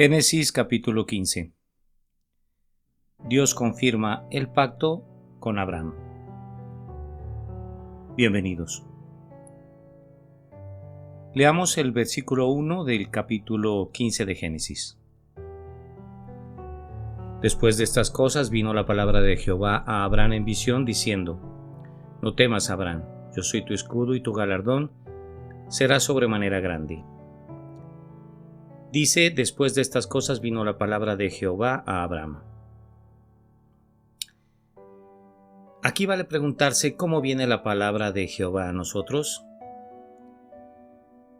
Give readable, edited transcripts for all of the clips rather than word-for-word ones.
Génesis capítulo 15. Dios confirma el pacto con Abraham. Bienvenidos. Leamos el versículo 1 del capítulo 15 de Génesis. Después de estas cosas vino la palabra de Jehová a Abraham en visión, diciendo: No temas, Abraham, yo soy tu escudo y tu galardón será sobremanera grande. Dice: después de estas cosas vino la palabra de Jehová a Abraham. Aquí vale preguntarse cómo viene la palabra de Jehová a nosotros.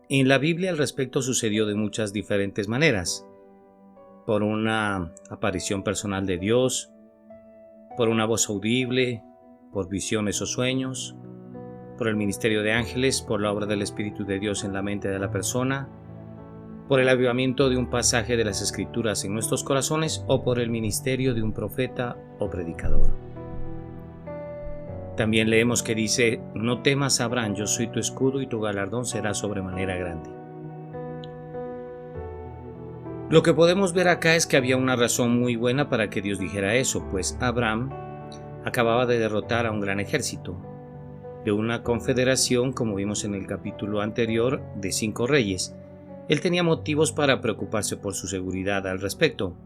En la Biblia al respecto sucedió de muchas diferentes maneras: por una aparición personal de Dios, por una voz audible, por visiones o sueños, por el ministerio de ángeles, por la obra del Espíritu de Dios en la mente de la persona, por el avivamiento de un pasaje de las Escrituras en nuestros corazones o por el ministerio de un profeta o predicador. También leemos que dice: No temas, Abraham, yo soy tu escudo y tu galardón será sobremanera grande. Lo que podemos ver acá es que había una razón muy buena para que Dios dijera eso, pues Abraham acababa de derrotar a un gran ejército de una confederación, como vimos en el capítulo anterior, de 5 reyes. Él tenía motivos para preocuparse por su seguridad al respecto,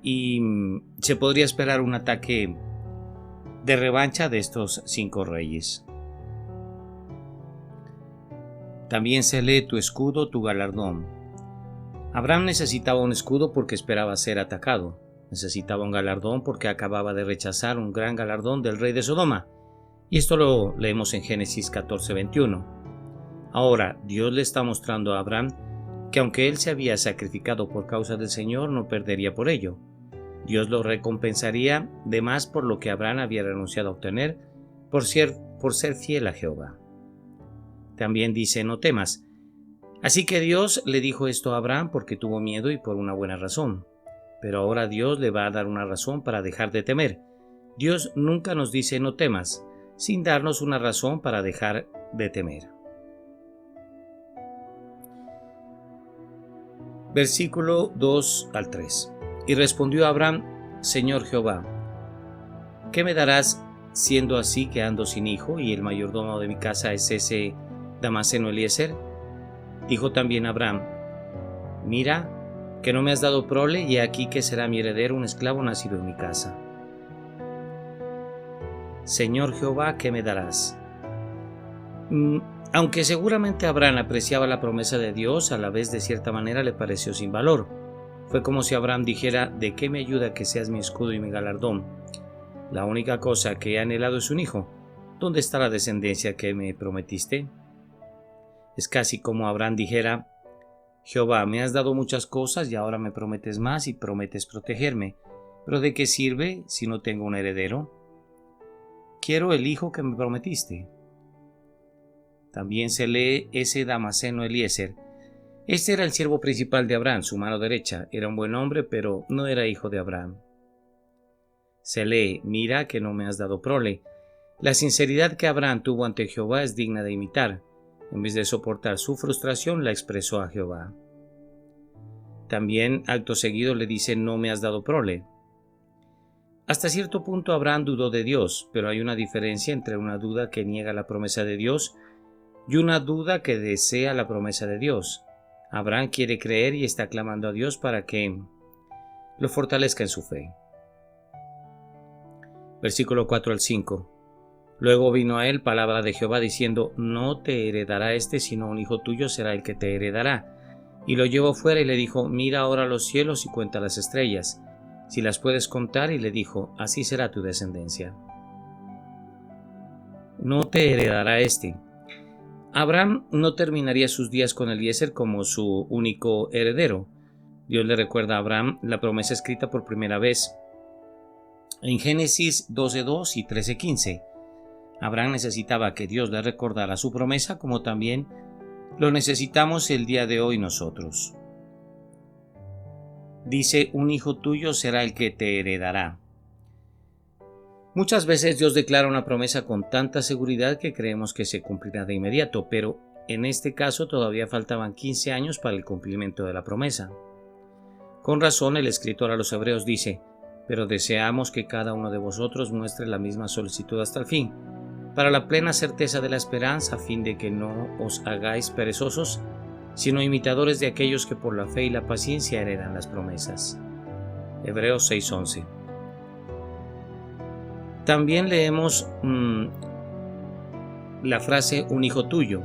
y se podría esperar un ataque de revancha de estos 5 reyes. También se lee: tu escudo, tu galardón. Abraham necesitaba un escudo porque esperaba ser atacado. Necesitaba un galardón porque acababa de rechazar un gran galardón del rey de Sodoma. Y esto lo leemos en Génesis 14:21. Ahora, Dios le está mostrando a Abraham que aunque él se había sacrificado por causa del Señor, no perdería por ello. Dios lo recompensaría de más por lo que Abraham había renunciado a obtener por ser fiel a Jehová. También dice: no temas. Así que Dios le dijo esto a Abraham porque tuvo miedo y por una buena razón. Pero ahora Dios le va a dar una razón para dejar de temer. Dios nunca nos dice no temas, sin darnos una razón para dejar de temer. Versículo 2 al 3. Y respondió Abraham: Señor Jehová, ¿qué me darás siendo así que ando sin hijo y el mayordomo de mi casa es ese Damaseno Eliezer? Dijo también Abraham: Mira, que no me has dado prole, y aquí que será mi heredero un esclavo nacido en mi casa. Señor Jehová, ¿qué me darás? Aunque seguramente Abraham apreciaba la promesa de Dios, a la vez de cierta manera le pareció sin valor. Fue como si Abraham dijera: ¿de qué me ayuda que seas mi escudo y mi galardón? La única cosa que he anhelado es un hijo. ¿Dónde está la descendencia que me prometiste? Es casi como Abraham dijera: Jehová, me has dado muchas cosas y ahora me prometes más y prometes protegerme. ¿Pero de qué sirve si no tengo un heredero? Quiero el hijo que me prometiste. También se lee ese Damaseno Eliezer. Este era el siervo principal de Abraham, su mano derecha. Era un buen hombre, pero no era hijo de Abraham. Se lee: mira que no me has dado prole. La sinceridad que Abraham tuvo ante Jehová es digna de imitar. En vez de soportar su frustración, la expresó a Jehová. También, acto seguido, le dice: no me has dado prole. Hasta cierto punto Abraham dudó de Dios, pero hay una diferencia entre una duda que niega la promesa de Dios y una duda que desea la promesa de Dios. Abraham quiere creer y está clamando a Dios para que lo fortalezca en su fe. Versículo 4 al 5. Luego vino a él palabra de Jehová diciendo: no te heredará sino un hijo tuyo será el que te heredará. Y lo llevó fuera y le dijo: mira ahora los cielos y cuenta las estrellas, si las puedes contar. Y le dijo: así será tu descendencia. No te heredará Abraham no terminaría sus días con Eliezer como su único heredero. Dios le recuerda a Abraham la promesa escrita por primera vez en Génesis 12:2 y 13:15. Abraham necesitaba que Dios le recordara su promesa, como también lo necesitamos el día de hoy nosotros. Dice: un hijo tuyo será el que te heredará. Muchas veces Dios declara una promesa con tanta seguridad que creemos que se cumplirá de inmediato, pero en este caso todavía faltaban 15 años para el cumplimiento de la promesa. Con razón el escritor a los Hebreos dice: pero deseamos que cada uno de vosotros muestre la misma solicitud hasta el fin, para la plena certeza de la esperanza, a fin de que no os hagáis perezosos, sino imitadores de aquellos que por la fe y la paciencia heredan las promesas. Hebreos 6:11. También leemos la frase un hijo tuyo.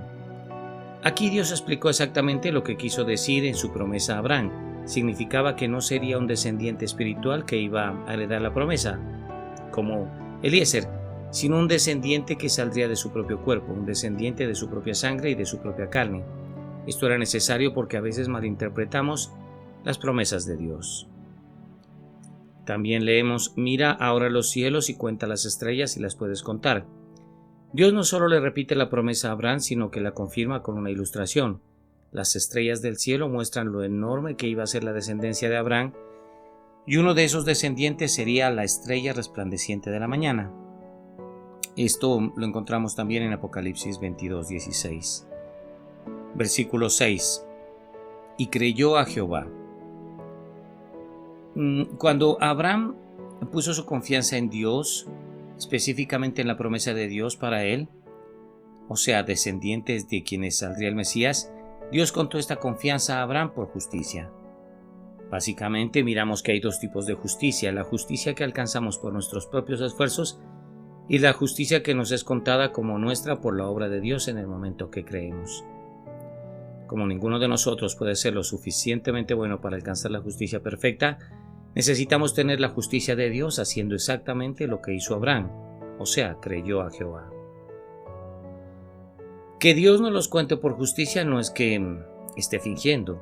Aquí Dios explicó exactamente lo que quiso decir en su promesa a Abraham. Significaba que no sería un descendiente espiritual que iba a heredar la promesa, como Eliezer, sino un descendiente que saldría de su propio cuerpo, un descendiente de su propia sangre y de su propia carne. Esto era necesario porque a veces malinterpretamos las promesas de Dios. También leemos: mira ahora los cielos y cuenta las estrellas y las puedes contar. Dios no solo le repite la promesa a Abraham, sino que la confirma con una ilustración. Las estrellas del cielo muestran lo enorme que iba a ser la descendencia de Abraham, y uno de esos descendientes sería la estrella resplandeciente de la mañana. Esto lo encontramos también en Apocalipsis 22:16. Versículo 6. Y creyó a Jehová. Cuando Abraham puso su confianza en Dios, específicamente en la promesa de Dios para él, o sea, descendientes de quienes saldría el Mesías, Dios contó esta confianza a Abraham por justicia. Básicamente miramos que hay dos tipos de justicia: la justicia que alcanzamos por nuestros propios esfuerzos y la justicia que nos es contada como nuestra por la obra de Dios en el momento que creemos. Como ninguno de nosotros puede ser lo suficientemente bueno para alcanzar la justicia perfecta, necesitamos tener la justicia de Dios haciendo exactamente lo que hizo Abraham, o sea, creyó a Jehová. Que Dios nos los cuente por justicia no es que esté fingiendo.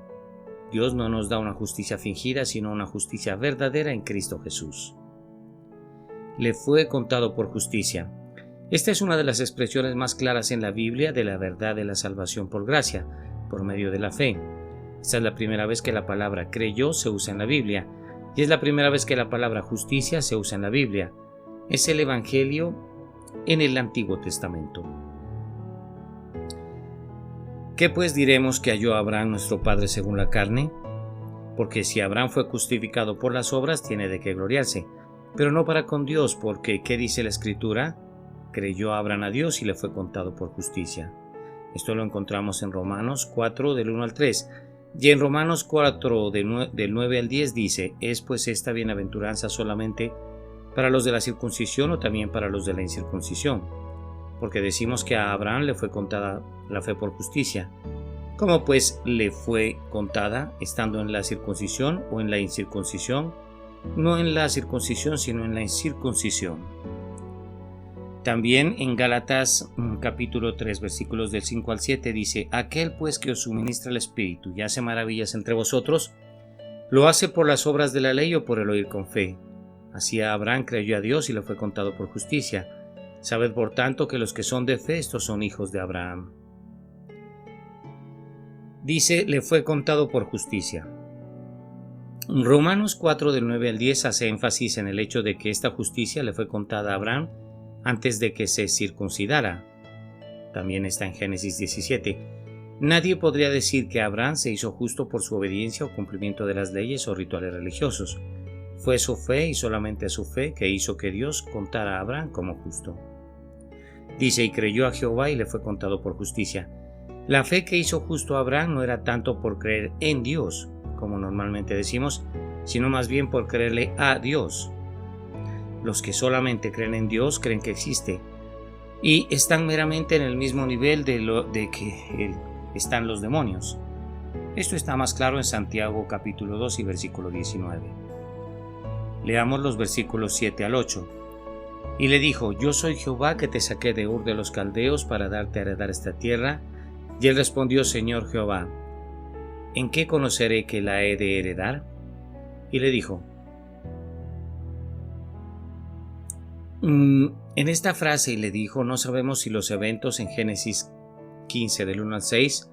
Dios no nos da una justicia fingida, sino una justicia verdadera en Cristo Jesús. Le fue contado por justicia. Esta es una de las expresiones más claras en la Biblia de la verdad de la salvación por gracia, por medio de la fe. Esta es la primera vez que la palabra creyó se usa en la Biblia, y es la primera vez que la palabra justicia se usa en la Biblia. Es el Evangelio en el Antiguo Testamento. ¿Qué pues diremos que halló Abraham nuestro padre según la carne? Porque si Abraham fue justificado por las obras, tiene de qué gloriarse, pero no para con Dios, porque ¿qué dice la Escritura? Creyó Abraham a Dios y le fue contado por justicia. Esto lo encontramos en Romanos 4 del 1 al 3, y en Romanos 4 del 9 al 10 dice: ¿es pues esta bienaventuranza solamente para los de la circuncisión o también para los de la incircuncisión? Porque decimos que a Abraham le fue contada la fe por justicia. ¿Cómo pues le fue contada, estando en la circuncisión o en la incircuncisión? No en la circuncisión, sino en la incircuncisión. También en Gálatas capítulo 3 versículos del 5 al 7 dice: aquel pues que os suministra el Espíritu y hace maravillas entre vosotros, ¿lo hace por las obras de la ley o por el oír con fe? Así Abraham creyó a Dios y le fue contado por justicia. Sabed por tanto que los que son de fe, estos son hijos de Abraham. Dice, le fue contado por justicia. Romanos 4 del 9 al 10 hace énfasis en el hecho de que esta justicia le fue contada a Abraham antes de que se circuncidara. También está en Génesis 17. Nadie podría decir que Abraham se hizo justo por su obediencia o cumplimiento de las leyes o rituales religiosos. Fue su fe y solamente su fe que hizo que Dios contara a Abraham como justo. Dice, y creyó a Jehová y le fue contado por justicia. La fe que hizo justo a Abraham no era tanto por creer en Dios, como normalmente decimos, sino más bien por creerle a Dios. Los que solamente creen en Dios creen que existe y están meramente en el mismo nivel de que están los demonios. Esto está más claro en Santiago capítulo 2 y versículo 19. Leamos los versículos 7 al 8. Y le dijo, yo soy Jehová que te saqué de Ur de los Caldeos para darte a heredar esta tierra. Y él respondió, Señor Jehová, ¿en qué conoceré que la he de heredar? Y le dijo, en esta frase, y le dijo, no sabemos si los eventos en Génesis 15 del 1 al 6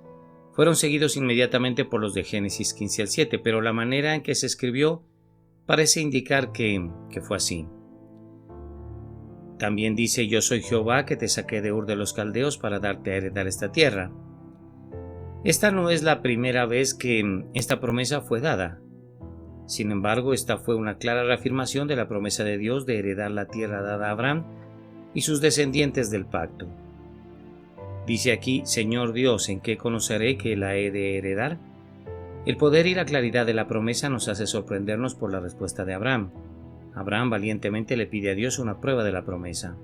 fueron seguidos inmediatamente por los de Génesis 15 al 7, pero la manera en que se escribió parece indicar que fue así. También dice, yo soy Jehová que te saqué de Ur de los Caldeos para darte a heredar esta tierra. Esta no es la primera vez que esta promesa fue dada. Sin embargo, esta fue una clara reafirmación de la promesa de Dios de heredar la tierra dada a Abraham y sus descendientes del pacto. Dice aquí: Señor Dios, ¿en qué conoceré que la he de heredar? El poder y la claridad de la promesa nos hace sorprendernos por la respuesta de Abraham. Abraham valientemente le pide a Dios una prueba de la promesa.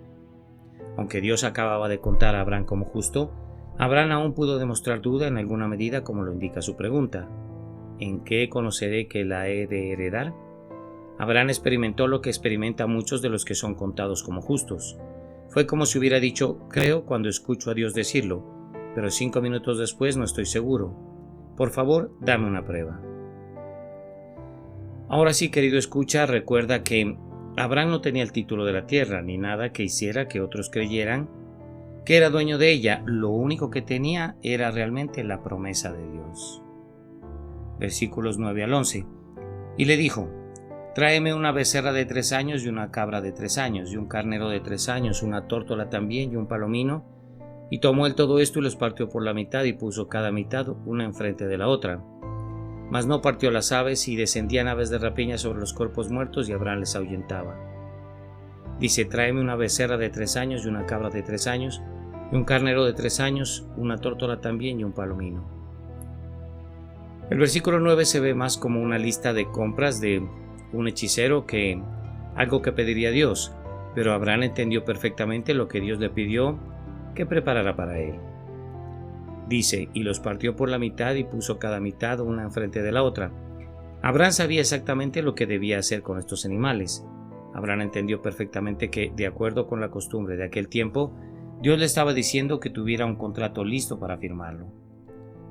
Aunque Dios acababa de contar a Abraham como justo, Abraham aún pudo demostrar duda en alguna medida, como lo indica su pregunta. ¿En qué conoceré que la he de heredar? Abraham experimentó lo que experimentan muchos de los que son contados como justos. Fue como si hubiera dicho: creo cuando escucho a Dios decirlo, pero 5 minutos después no estoy seguro. Por favor, dame una prueba. Ahora sí, querido escucha, recuerda que Abraham no tenía el título de la tierra, ni nada que hiciera que otros creyeran que era dueño de ella. Lo único que tenía era realmente la promesa de Dios. Versículos 9 al 11. Y le dijo: tráeme una becerra de 3 años y una cabra de 3 años, y un carnero de 3 años, una tórtola también y un palomino. Y tomó él todo esto y los partió por la mitad, y puso cada mitad una enfrente de la otra. Mas no partió las aves, y descendían aves de rapiña sobre los cuerpos muertos, y Abraham les ahuyentaba. Dice: tráeme una becerra de 3 años y una cabra de 3 años, y un carnero de 3 años, una tórtola también y un palomino. El versículo 9 se ve más como una lista de compras de un hechicero que algo que pediría a Dios, pero Abraham entendió perfectamente lo que Dios le pidió que preparara para él. Dice: y los partió por la mitad y puso cada mitad una enfrente de la otra. Abraham sabía exactamente lo que debía hacer con estos animales. Abraham entendió perfectamente que, de acuerdo con la costumbre de aquel tiempo, Dios le estaba diciendo que tuviera un contrato listo para firmarlo.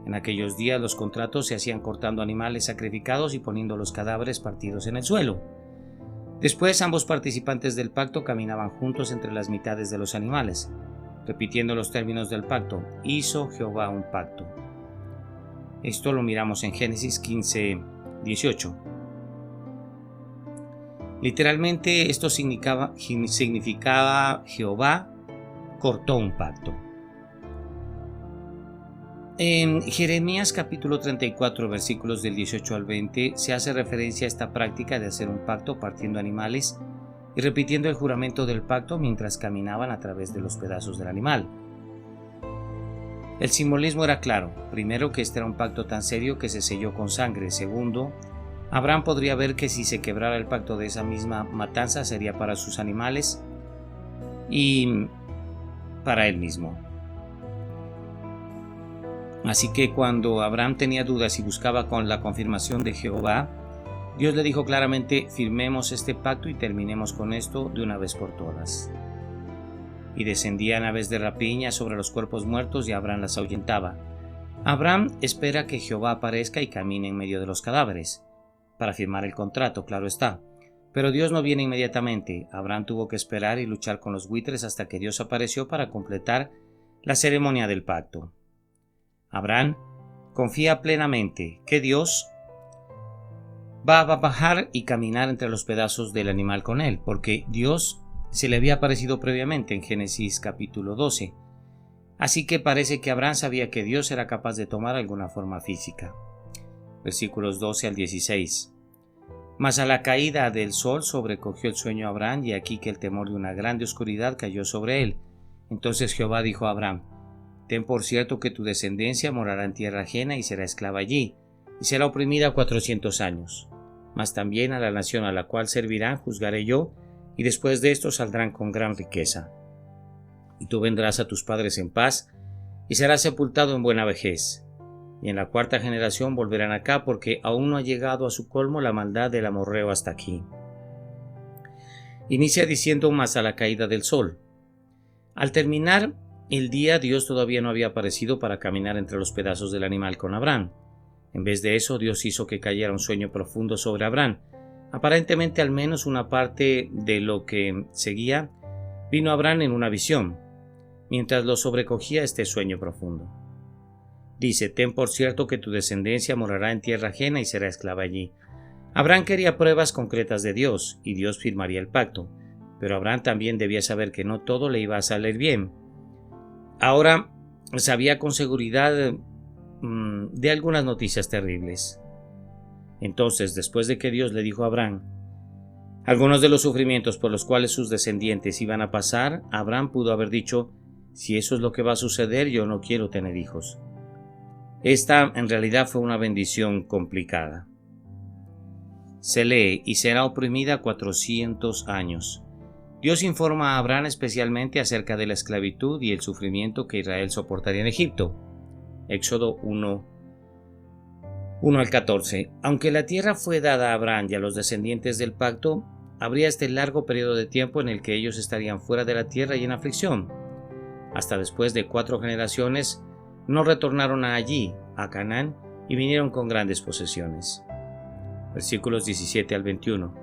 En aquellos días los contratos se hacían cortando animales sacrificados y poniendo los cadáveres partidos en el suelo. Después ambos participantes del pacto caminaban juntos entre las mitades de los animales, repitiendo los términos del pacto. Hizo Jehová un pacto. Esto lo miramos en Génesis 15:18. Literalmente esto significaba Jehová cortó un pacto. En Jeremías capítulo 34, versículos del 18 al 20, se hace referencia a esta práctica de hacer un pacto partiendo animales y repitiendo el juramento del pacto mientras caminaban a través de los pedazos del animal. El simbolismo era claro. Primero, que este era un pacto tan serio que se selló con sangre. Segundo, Abraham podría ver que si se quebrara el pacto de esa misma matanza sería para sus animales y para él mismo. Así que cuando Abraham tenía dudas y buscaba con la confirmación de Jehová, Dios le dijo claramente: firmemos este pacto y terminemos con esto de una vez por todas. Y descendían aves de rapiña sobre los cuerpos muertos y Abraham las ahuyentaba. Abraham espera que Jehová aparezca y camine en medio de los cadáveres, para firmar el contrato, claro está. Pero Dios no viene inmediatamente. Abraham tuvo que esperar y luchar con los buitres hasta que Dios apareció para completar la ceremonia del pacto. Abraham confía plenamente que Dios va a bajar y caminar entre los pedazos del animal con él, porque Dios se le había aparecido previamente en Génesis capítulo 12. Así que parece que Abraham sabía que Dios era capaz de tomar alguna forma física. Versículos 12 al 16. Mas a la caída del sol sobrecogió el sueño a Abraham, y aquí que el temor de una grande oscuridad cayó sobre él. Entonces Jehová dijo a Abraham: ten por cierto que tu descendencia morará en tierra ajena y será esclava allí, y será oprimida 400 años. Mas también a la nación a la cual servirán juzgaré yo, y después de esto saldrán con gran riqueza. Y tú vendrás a tus padres en paz, y serás sepultado en buena vejez. Y en la 4ª generación volverán acá, porque aún no ha llegado a su colmo la maldad del amorreo hasta aquí. Inicia diciendo: más a la caída del sol. Al terminar el día, Dios todavía no había aparecido para caminar entre los pedazos del animal con Abraham. En vez de eso, Dios hizo que cayera un sueño profundo sobre Abraham. Aparentemente, al menos una parte de lo que seguía vino a Abraham en una visión, mientras lo sobrecogía este sueño profundo. Dice: ten por cierto que tu descendencia morará en tierra ajena y será esclava allí. Abraham quería pruebas concretas de Dios, y Dios firmaría el pacto, pero Abraham también debía saber que no todo le iba a salir bien. Ahora sabía con seguridad de algunas noticias terribles. Entonces, después de que Dios le dijo a Abraham algunos de los sufrimientos por los cuales sus descendientes iban a pasar, Abraham pudo haber dicho: si eso es lo que va a suceder, yo no quiero tener hijos. Esta en realidad fue una bendición complicada. Se lee: y será oprimida 400 años. Dios informa a Abraham especialmente acerca de la esclavitud y el sufrimiento que Israel soportaría en Egipto. Éxodo 1 al 14. Aunque la tierra fue dada a Abraham y a los descendientes del pacto, habría este largo periodo de tiempo en el que ellos estarían fuera de la tierra y en aflicción. Hasta después de 4 generaciones, no retornaron allí, a Canaán, y vinieron con grandes posesiones. Versículos 17 al 21.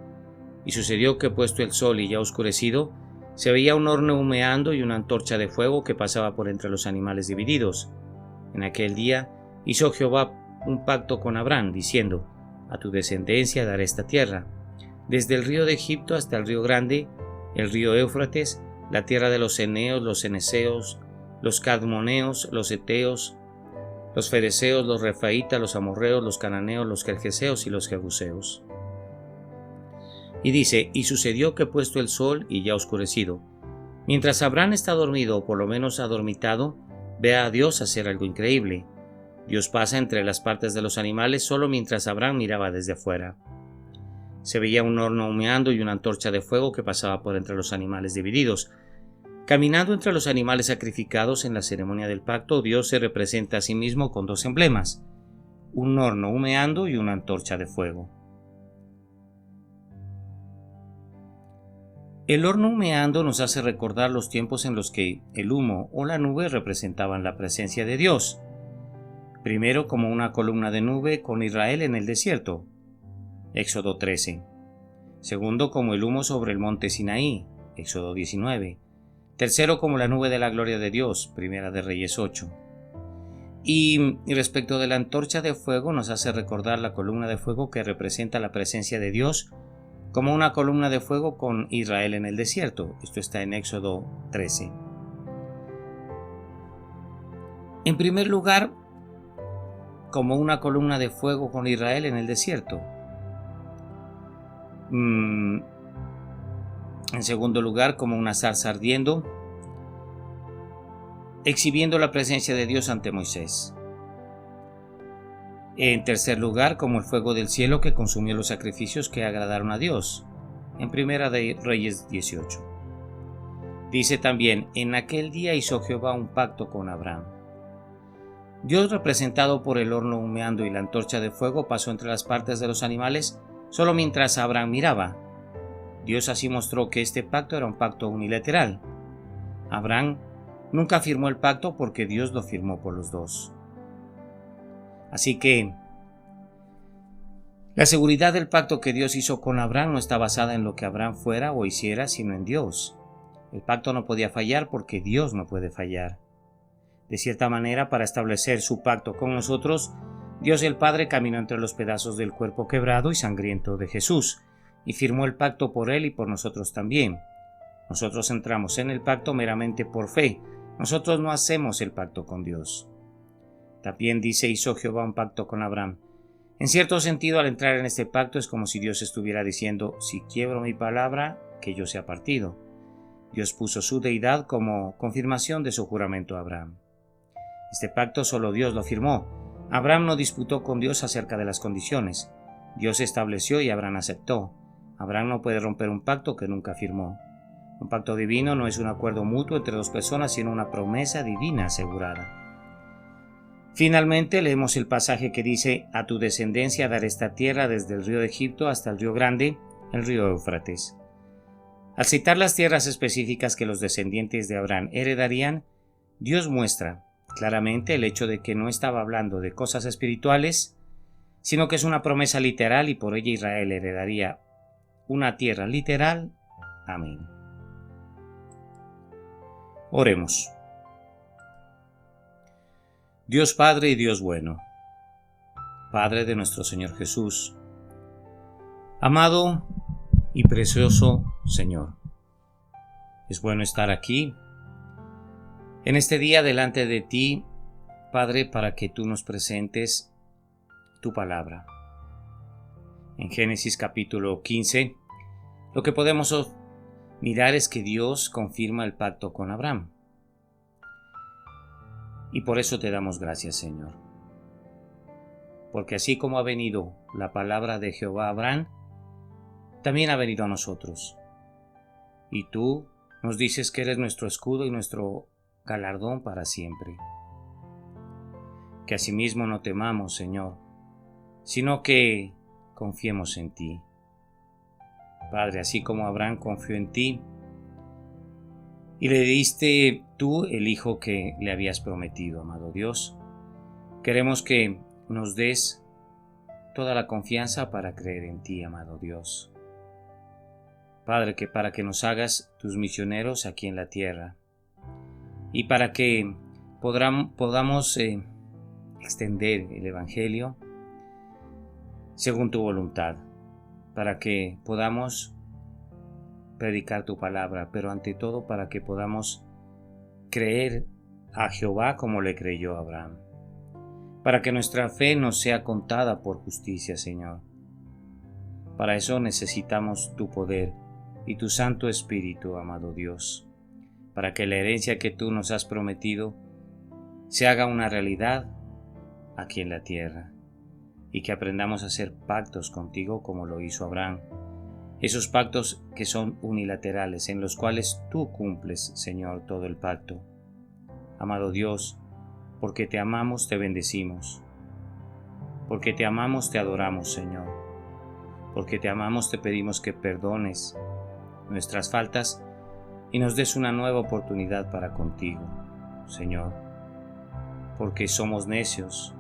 Y sucedió que, puesto el sol y ya oscurecido, se veía un horno humeando y una antorcha de fuego que pasaba por entre los animales divididos. En aquel día hizo Jehová un pacto con Abraham, diciendo: a tu descendencia daré esta tierra, desde el río de Egipto hasta el río grande, el río Éufrates, la tierra de los eneos, los ceneseos, los cadmoneos, los heteos, los fereceos, los refaitas, los amorreos, los cananeos, los gergeseos y los jebuseos. Y dice: y sucedió que, puesto el sol y ya oscurecido, mientras Abraham está dormido o por lo menos adormitado, ve a Dios hacer algo increíble. Dios pasa entre las partes de los animales solo mientras Abraham miraba desde afuera. Se veía un horno humeando y una antorcha de fuego que pasaba por entre los animales divididos. Caminando entre los animales sacrificados en la ceremonia del pacto, Dios se representa a sí mismo con 2 emblemas: un horno humeando y una antorcha de fuego. El horno humeando nos hace recordar los tiempos en los que el humo o la nube representaban la presencia de Dios. Primero, como una columna de nube con Israel en el desierto, Éxodo 13. Segundo, como el humo sobre el monte Sinaí, Éxodo 19. Tercero, como la nube de la gloria de Dios, Primera de Reyes 8. Y respecto de la antorcha de fuego, nos hace recordar la columna de fuego que representa la presencia de Dios, como una columna de fuego con Israel en el desierto. Esto está en Éxodo 13. En primer lugar, como una columna de fuego con Israel en el desierto. En segundo lugar, como una zarza ardiendo, exhibiendo la presencia de Dios ante Moisés. En tercer lugar, como el fuego del cielo que consumió los sacrificios que agradaron a Dios, en Primera de Reyes 18. Dice también: en aquel día hizo Jehová un pacto con Abraham. Dios, representado por el horno humeando y la antorcha de fuego, pasó entre las partes de los animales solo mientras Abraham miraba. Dios así mostró que este pacto era un pacto unilateral. Abraham nunca firmó el pacto porque Dios lo firmó por los dos. Así que la seguridad del pacto que Dios hizo con Abraham no está basada en lo que Abraham fuera o hiciera, sino en Dios. El pacto no podía fallar porque Dios no puede fallar. De cierta manera, para establecer su pacto con nosotros, Dios el Padre caminó entre los pedazos del cuerpo quebrado y sangriento de Jesús, y firmó el pacto por él y por nosotros también. Nosotros entramos en el pacto meramente por fe. Nosotros no hacemos el pacto con Dios. También dice: hizo Jehová un pacto con Abraham. En cierto sentido, al entrar en este pacto es como si Dios estuviera diciendo: si quiebro mi palabra, que yo sea partido. Dios puso su deidad como confirmación de su juramento a Abraham. Este pacto solo Dios lo firmó. Abraham no disputó con Dios acerca de las condiciones. Dios estableció y Abraham aceptó. Abraham no puede romper un pacto que nunca firmó. Un pacto divino no es un acuerdo mutuo entre 2 personas, sino una promesa divina asegurada. Finalmente leemos el pasaje que dice: a tu descendencia daré esta tierra desde el río de Egipto hasta el río grande, el río Éufrates. Al citar las tierras específicas que los descendientes de Abraham heredarían, Dios muestra claramente el hecho de que no estaba hablando de cosas espirituales, sino que es una promesa literal y por ella Israel heredaría una tierra literal. Amén. Oremos. Dios Padre y Dios bueno, Padre de nuestro Señor Jesús, amado y precioso Señor, es bueno estar aquí en este día delante de ti, Padre, para que tú nos presentes tu palabra. en Génesis capítulo 15, lo que podemos mirar es que Dios confirma el pacto con Abraham. Y por eso te damos gracias, Señor. Porque así como ha venido la palabra de Jehová a Abraham, también ha venido a nosotros. Y tú nos dices que eres nuestro escudo y nuestro galardón para siempre. Que asimismo no temamos, Señor, sino que confiemos en ti. Padre, así como Abraham confió en ti y le diste tú el hijo que le habías prometido, amado Dios, queremos que nos des toda la confianza para creer en ti, amado Dios. Padre, que para que nos hagas tus misioneros aquí en la tierra y para que podamos extender el Evangelio según tu voluntad, para que podamos predicar tu palabra, pero ante todo para que podamos creer a Jehová como le creyó Abraham, para que nuestra fe nos sea contada por justicia, Señor. Para eso necesitamos tu poder y tu Santo Espíritu, amado Dios, para que la herencia que tú nos has prometido se haga una realidad aquí en la tierra y que aprendamos a hacer pactos contigo como lo hizo Abraham. Esos pactos que son unilaterales, en los cuales tú cumples, Señor, todo el pacto. Amado Dios, porque te amamos, te bendecimos. Porque te amamos, te adoramos, Señor. Porque te amamos, te pedimos que perdones nuestras faltas y nos des una nueva oportunidad para contigo, Señor. Porque somos necios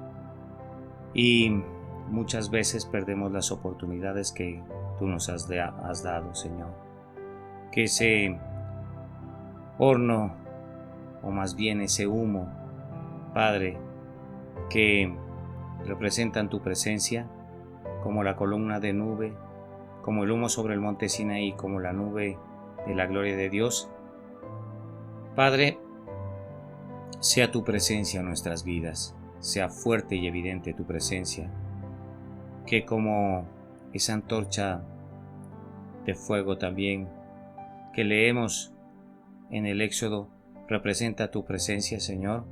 y muchas veces perdemos las oportunidades que tú nos has dado, Señor. Que ese horno, o más bien ese humo, Padre, que representan tu presencia, como la columna de nube, como el humo sobre el monte Sinaí, como la nube de la gloria de Dios, Padre, sea tu presencia en nuestras vidas, sea fuerte y evidente tu presencia, que como esa antorcha de fuego también que leemos en el Éxodo representa tu presencia, Señor,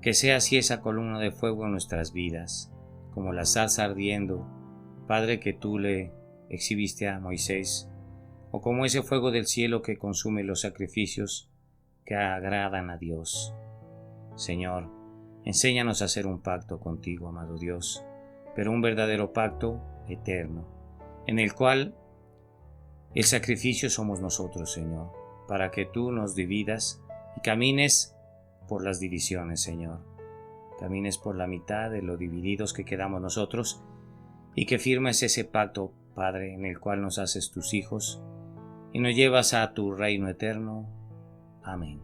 que sea así esa columna de fuego en nuestras vidas, como la zarza ardiendo, Padre, que tú le exhibiste a Moisés, o como ese fuego del cielo que consume los sacrificios que agradan a Dios. Señor, enséñanos a hacer un pacto contigo, amado Dios, pero un verdadero pacto eterno, en el cual el sacrificio somos nosotros, Señor, para que tú nos dividas y camines por las divisiones, Señor. Camines por la mitad de lo divididos que quedamos nosotros y que firmes ese pacto, Padre, en el cual nos haces tus hijos y nos llevas a tu reino eterno. Amén.